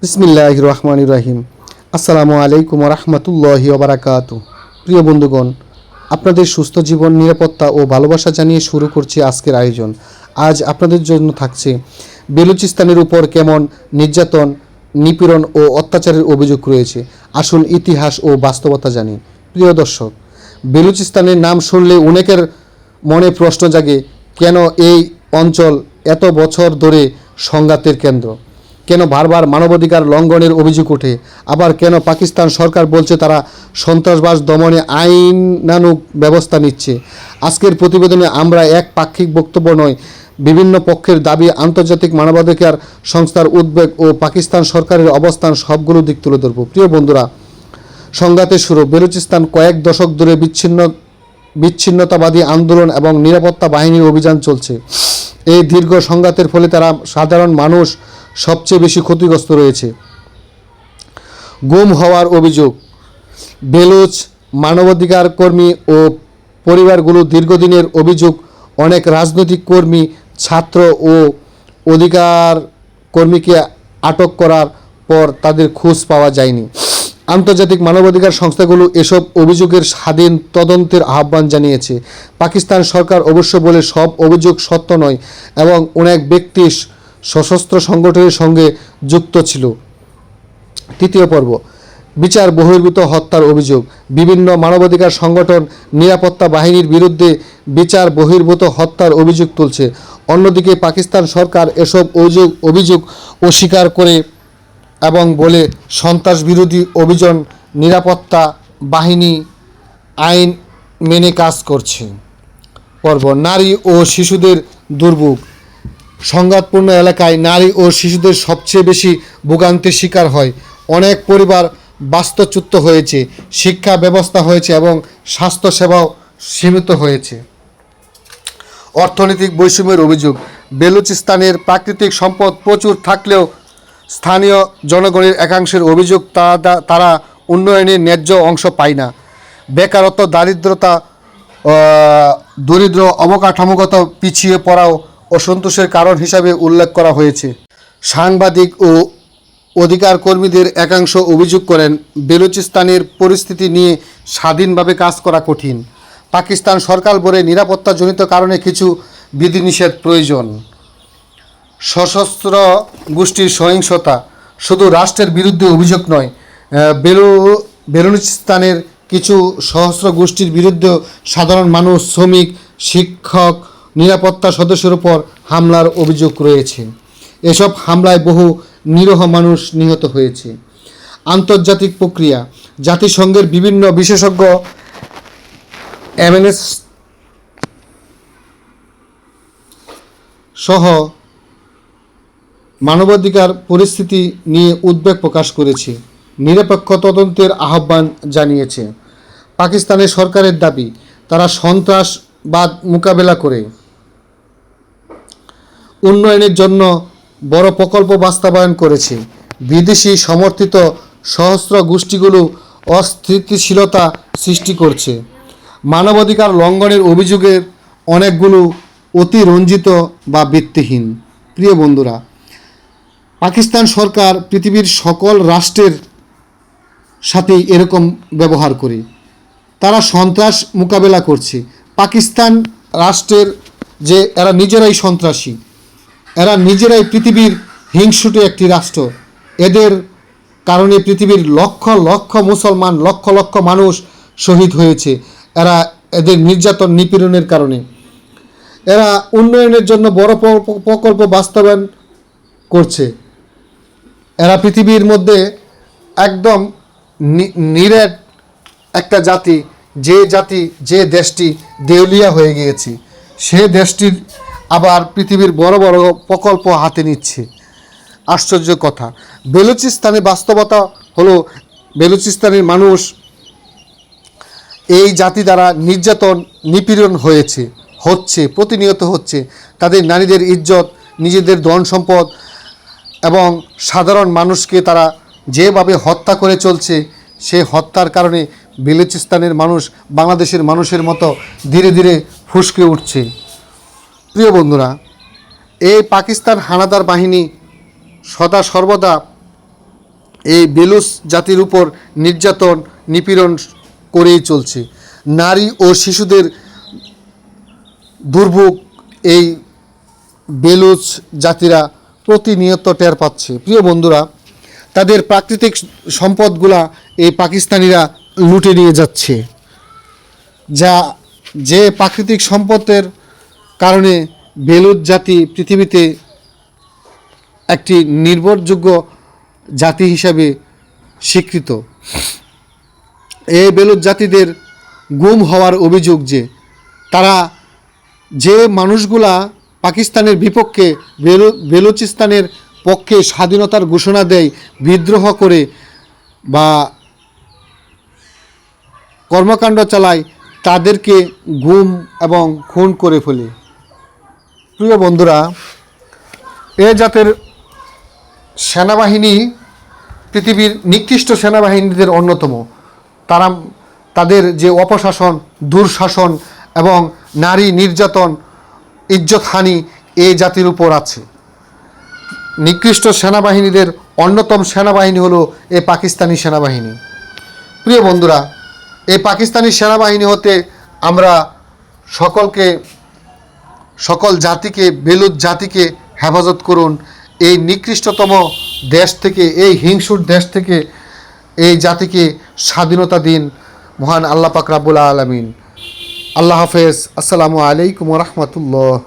বিসমিল্লাহির রহমানির রহিম। আসসালামু আলাইকুম রহমতুল্লাহি ওবারাকাতু। প্রিয় বন্ধুগণ, আপনাদের সুস্থ জীবন, নিরাপত্তা ও ভালোবাসা জানিয়ে শুরু করছি আজকের আয়োজন। আজ আপনাদের জন্য থাকছে বেলুচিস্তানের উপর কেমন নির্যাতন, নিপীড়ন ও অত্যাচারের অভিযোগ রয়েছে। আসুন ইতিহাস ও বাস্তবতা জানি। প্রিয় দর্শক, বেলুচিস্তানের নাম শুনলে অনেকের মনে প্রশ্ন জাগে, কেন এই অঞ্চল এত বছর ধরে সংঘাতের কেন্দ্র? কেন বারবার মানবাধিকার লঙ্ঘনের অভিযোগ ওঠে? আবার কেন পাকিস্তান সরকার বলছে তারা সন্ত্রাসবাদ দমনে আইনানুগ ব্যবস্থা নিচ্ছে? আজকের প্রতিবেদনে আমরা এক পাক্ষিক বক্তব্য নয়, বিভিন্ন পক্ষের দাবি, আন্তর্জাতিক মানবাধিকার সংস্থার উদ্বেগ ও পাকিস্তান সরকারের অবস্থান সবগুলো দিক তুলে ধরব। প্রিয় বন্ধুরা, সংঘাতের শুরু। বেলুচিস্তান কয়েক দশক ধরে বিচ্ছিন্নতাবাদী আন্দোলন এবং নিরাপত্তা বাহিনীর অভিযান চলছে। এই দীর্ঘ সংঘাতের ফলে তারা সাধারণ মানুষ সবচেয়ে বেশি ক্ষতিগ্রস্ত রয়েছে। গুম হওয়ার অভিযোগ। বেলুচ মানবাধিকার কর্মী ও পরিবারগুলো দীর্ঘদিনের অভিযোগ, অনেক রাজনৈতিক কর্মী, ছাত্র ও অধিকার কর্মীকে আটক করার পর তাদের খোঁজ পাওয়া যায়নি। আন্তর্জাতিক মানবাধিকার সংস্থাগুলো এসব অভিযোগের স্বাধীন তদন্তের আহ্বান জানিয়েছে। পাকিস্তান সরকার অবশ্য বলে সব অভিযোগ সত্য নয় এবং অনেক ব্যক্তি সশস্ত্র সংগঠনের সঙ্গে যুক্ত ছিল। তৃতীয় পর্ব, বিচার বহির্ভূত হত্যার অভিযোগ। বিভিন্ন মানবাধিকার সংগঠন নিরাপত্তা বাহিনীর বিরুদ্ধে বিচার বহির্ভূত হত্যার অভিযোগ তুলছে। অন্যদিকে পাকিস্তান সরকার এসব অভিযোগ অস্বীকার করে এবং বলে সন্ত্রাস বিরোধী অভিযান, নিরাপত্তা বাহিনী আইন মেনে কাজ করছে। পর্ব, নারী ও শিশুদের দুর্ভোগ। সংঘাতপূর্ণ এলাকায় নারী ও শিশুদের সবচেয়ে বেশি ভোগান্তির শিকার হয়। অনেক পরিবার বাস্তুচ্যুত হয়েছে, শিক্ষা ব্যবস্থা হয়েছে এবং স্বাস্থ্যসেবাও সীমিত হয়েছে। অর্থনৈতিক বৈষম্যের অভিযোগ। বেলুচিস্তানের প্রাকৃতিক সম্পদ প্রচুর থাকলেও স্থানীয় জনগণের একাংশের অভিযোগ তারা উন্নয়নের ন্যায্য অংশ পায় না। বেকারত্ব, দারিদ্রতা, দরিদ্র, অবকাঠামোগত পিছিয়ে পড়াও অসন্তোষের কারণ হিসাবে উল্লেখ করা হয়েছে। সাংবাদিক ও অধিকার কর্মীদের একাংশ অভিযোগ করেন, বেলুচিস্তানের পরিস্থিতি নিয়ে স্বাধীনভাবে কাজ করা কঠিন। পাকিস্তান সরকার বলে নিরাপত্তাজনিত কারণে কিছু বিধিনিষেধ প্রয়োজন। সশস্ত্র গোষ্ঠীর সহিংসতা। শুধু রাষ্ট্রের বিরুদ্ধে অভিযোগ নয়, বেলুচিস্তানের কিছু সশস্ত্র গোষ্ঠীর বিরুদ্ধেও সাধারণ মানুষ, শ্রমিক, শিক্ষক, নিরাপত্তা সদস্যের উপর হামলার অভিযোগ রয়েছে। এসব হামলায় বহু নিরীহ মানুষ নিহত হয়েছে। আন্তর্জাতিক প্রক্রিয়া। জাতিসংঘের বিভিন্ন বিশেষজ্ঞ, এমএনএস সহ মানবাধিকার পরিস্থিতি নিয়ে উদ্বেগ প্রকাশ করেছে, নিরপেক্ষ তদন্তের আহ্বান জানিয়েছে। পাকিস্তানের সরকারের দাবি, তারা সন্ত্রাসবাদ মোকাবেলা করে উন্নয়নের জন্য বড় প্রকল্প বাস্তবায়ন করেছে। বিদেশি সমর্থিত সশস্ত্র গোষ্ঠীগুলো অস্থিতিশীলতা সৃষ্টি করছে। মানবাধিকার লঙ্ঘনের অভিযোগের অনেকগুলো অতিরঞ্জিত বা ভিত্তিহীন। প্রিয় বন্ধুরা, পাকিস্তান সরকার পৃথিবীর সকল রাষ্ট্রের সাথেই এরকম ব্যবহার করে। তারা সন্ত্রাস মোকাবেলা করছে। পাকিস্তান রাষ্ট্রের যে এরা নিজেরাই সন্ত্রাসী, এরা নিজেরাই পৃথিবীর হিংসুটে একটি রাষ্ট্র। এদের কারণে পৃথিবীর লক্ষ লক্ষ মুসলমান, লক্ষ লক্ষ মানুষ শহীদ হয়েছে। এদের নির্যাতন, নিপীড়নের কারণে। এরা উন্নয়নের জন্য বড় প্রকল্প বাস্তবায়ন করছে। এরা পৃথিবীর মধ্যে একদম নিরেট একটা জাতি, যে দেশটি দেউলিয়া হয়ে গিয়েছে, সে দেশটির আবার পৃথিবীর বড় বড় প্রকল্প হাতে নিচ্ছে। আশ্চর্য কথা। বেলুচিস্তানের বাস্তবতা হলো, বেলুচিস্তানের মানুষ এই জাতি দ্বারা নির্যাতন, নিপীড়ন হচ্ছে প্রতিনিয়ত হচ্ছে। তাদের নারীদের ইজ্জত, নিজেদের ধন সম্পদ এবং সাধারণ মানুষকে তারা যেভাবে হত্যা করে চলছে, সে হত্যার কারণে বেলুচিস্তানের মানুষ বাংলাদেশের মানুষের মতো ধীরে ধীরে ফুসকে উঠছে। প্রিয় বন্ধুরা, এই পাকিস্তান হানাদার বাহিনী সদা সর্বদা এই বেলুচ জাতির উপর নির্যাতন নিপীড়ন করেই চলছে। নারী ও শিশুদের দুর্ভোগ এই বেলুচ জাতিরা প্রতিনিয়ত টের পাচ্ছে। প্রিয় বন্ধুরা, তাদের প্রাকৃতিক সম্পদগুলা এই পাকিস্তানিরা লুটে নিয়ে যাচ্ছে, যে প্রাকৃতিক সম্পদের কারণে বেলুচ জাতি পৃথিবীতে একটি নির্ভরযোগ্য জাতি হিসাবে স্বীকৃত। এই বেলুচ জাতিদের গুম হওয়ার অভিযোগ যে তারা যে মানুষগুলা পাকিস্তানের বিপক্ষে বেলুচিস্তানের পক্ষে স্বাধীনতার ঘোষণা দেয়, বিদ্রোহ করে বা কর্মকাণ্ড চালায়, তাদেরকে গুম এবং খুন করে ফেলে। প্রিয় বন্ধুরা, এ জাতের সেনাবাহিনী পৃথিবীর নিকৃষ্ট সেনাবাহিনীদের অন্যতম। তাদের যে অপশাসন, দুঃশাসন এবং নারী নির্যাতন, ইজ্জতহানি এই জাতির উপর আছে। নিকৃষ্ট সেনাবাহিনীদের অন্যতম সেনাবাহিনী হলো এই পাকিস্তানি সেনাবাহিনী। প্রিয় বন্ধুরা, এই পাকিস্তানি সেনাবাহিনী হতে আমরা সকল জাতিকে, বেলুচ জাতিকে হেফাজত করুন। এই নিকৃষ্টতম দেশ থেকে, এই হিংসুর দেশ থেকে এই জাতিকে স্বাধীনতা দিন। মহান আল্লাহ পাক রব্বুল আলামিন। আল্লাহ হাফেজ। আসসালামু আলাইকুম ওয়া রাহমাতুল্লাহ।